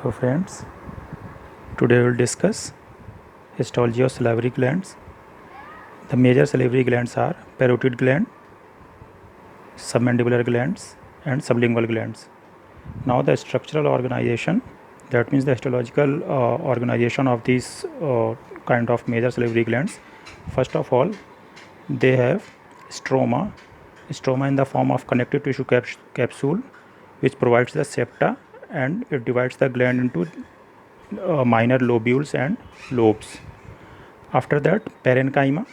Hello friends, today we will discuss histology of salivary glands. The major salivary glands are parotid gland, submandibular glands and sublingual glands. Now the structural organization, that means the histological organization of these kind of major salivary glands. First of all, they have stroma in the form of connective tissue capsule which provides the septa, and it divides the gland into minor lobules and lobes. After that, parenchyma.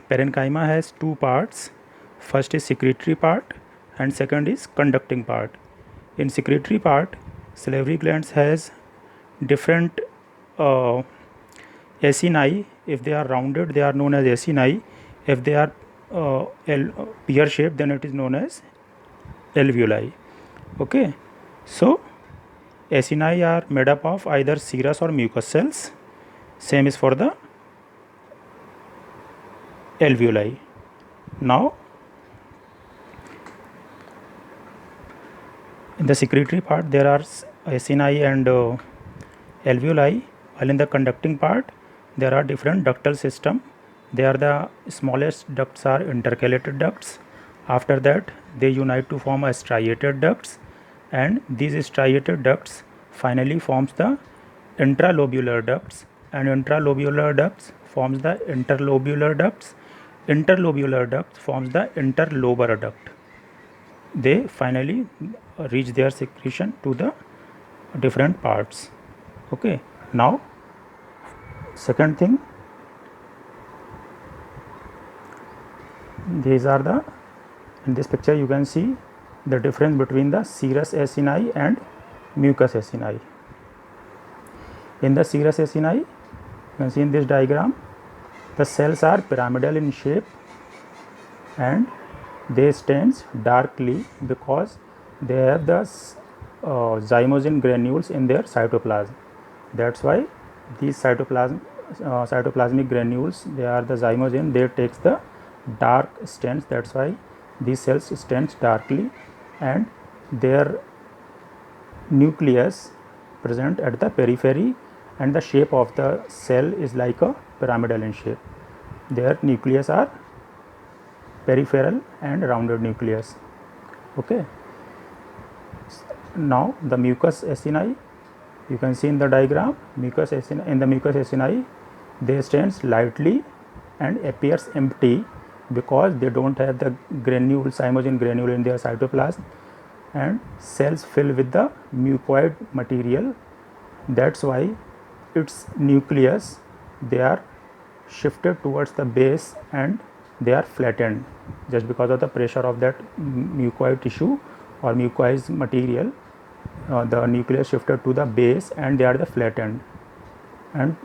Parenchyma has two parts. First is secretory part and second is conducting part. In secretory part, salivary glands has different uh, acini. If they are rounded, they are known as acini. If they are pear shaped, then it is known as alveoli. Okay, so acini are made up of either serous or mucous cells. Same is for the alveoli. Now, in the secretory part, there are acini and alveoli, while in the conducting part, there are different ductal system. They are the smallest ducts are intercalated ducts. After that, they unite to form a striated ducts, and these striated ducts finally forms the intralobular ducts, and intralobular ducts forms the interlobular ducts. Interlobular duct forms the interlobar duct. They finally reach their secretion to the different parts. Okay, now second thing, these are the, in this picture you can see the difference between the serous acini and mucous acini. In the serous acini, you can see in this diagram, the cells are pyramidal in shape and they stains darkly because they have the zymogen granules in their cytoplasm. That's why these cytoplasmic granules, they are the zymogen, they takes the dark stains. That's why these cells stains darkly, and their nucleus present at the periphery, and the shape of the cell is like a pyramidal in shape. Their nucleus are peripheral and rounded nucleus. Okay. Now the mucous acini, you can see in the diagram, mucous acini, in the mucous acini, they stains lightly and appears empty because they don't have the granules, zymogen granule in their cytoplasm, and cells fill with the mucoid material. That's why its nucleus, they are shifted towards the base and they are flattened just because of the pressure of that mucoid tissue or mucoized material. The nucleus shifted to the base and they are the flattened, and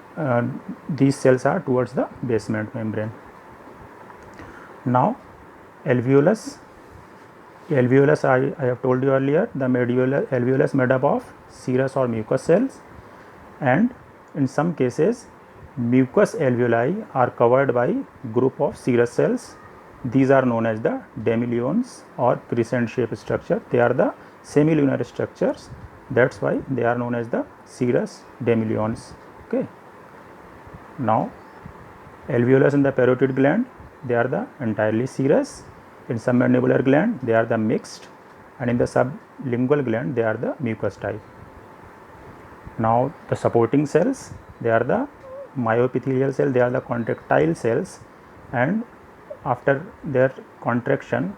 these cells are towards the basement membrane. Now alveolus I have told you earlier, the alveolus made up of serous or mucous cells, and in some cases mucous alveoli are covered by group of serous cells. These are known as the demilunes or crescent shape structure. They are the semilunar structures. That's why they are known as the serous demilunes. Okay. Now alveolus in the parotid gland, they are the entirely serous. In submandibular gland, they are the mixed, and in the sublingual gland, they are the mucous type. Now the supporting cells, they are the myoepithelial cell, they are the contractile cells, and after their contraction,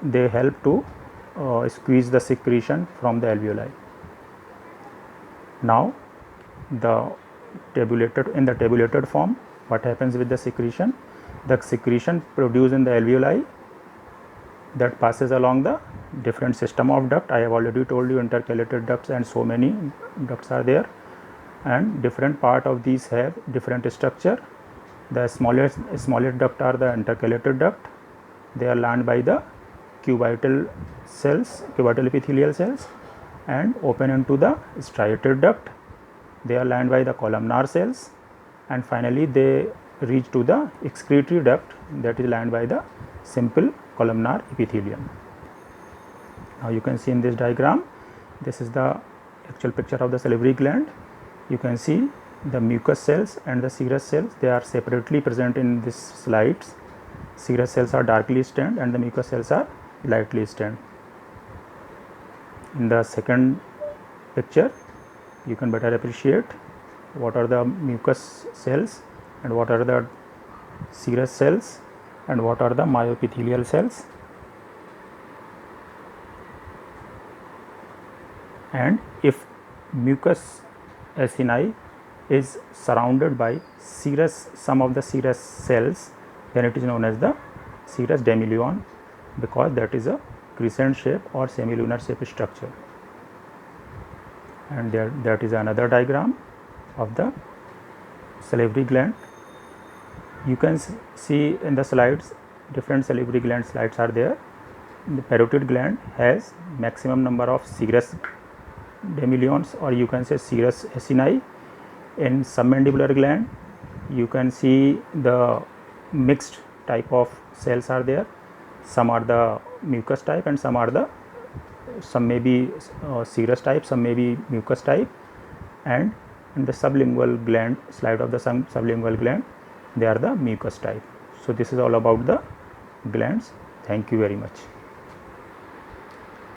they help to squeeze the secretion from the alveoli. Now the tabulated form, what happens with the secretion? The secretion produced in the alveoli, that passes along the different system of duct. I have already told you intercalated ducts, and so many ducts are there, and different part of these have different structure. The smallest duct are the intercalated duct. They are lined by the cubital epithelial cells, and open into the striated duct. They are lined by the columnar cells, and finally they reach to the excretory duct, that is lined by the simple columnar epithelium. Now you can see in this diagram, this is the actual picture of the salivary gland. You can see the mucus cells and the serous cells, they are separately present in this slides. Serous cells are darkly stained and the mucus cells are lightly stained. In the second picture, you can better appreciate what are the mucus cells and what are the serous cells and what are the myoepithelial cells. And if mucus acini is surrounded by some of the serous cells, then it is known as the serous demiluon, because that is a crescent shape or semilunar shape structure. And that is another diagram of the salivary gland. You can see in the slides, different salivary gland slides are there. The parotid gland has maximum number of serous demiluons, or you can say serous acini. In submandibular gland, you can see the mixed type of cells are there. Some are the mucus type and some may be serous type, some may be mucus type. And in the sublingual gland, slide of the sublingual gland, they are the mucus type. So this is all about the glands. Thank you very much.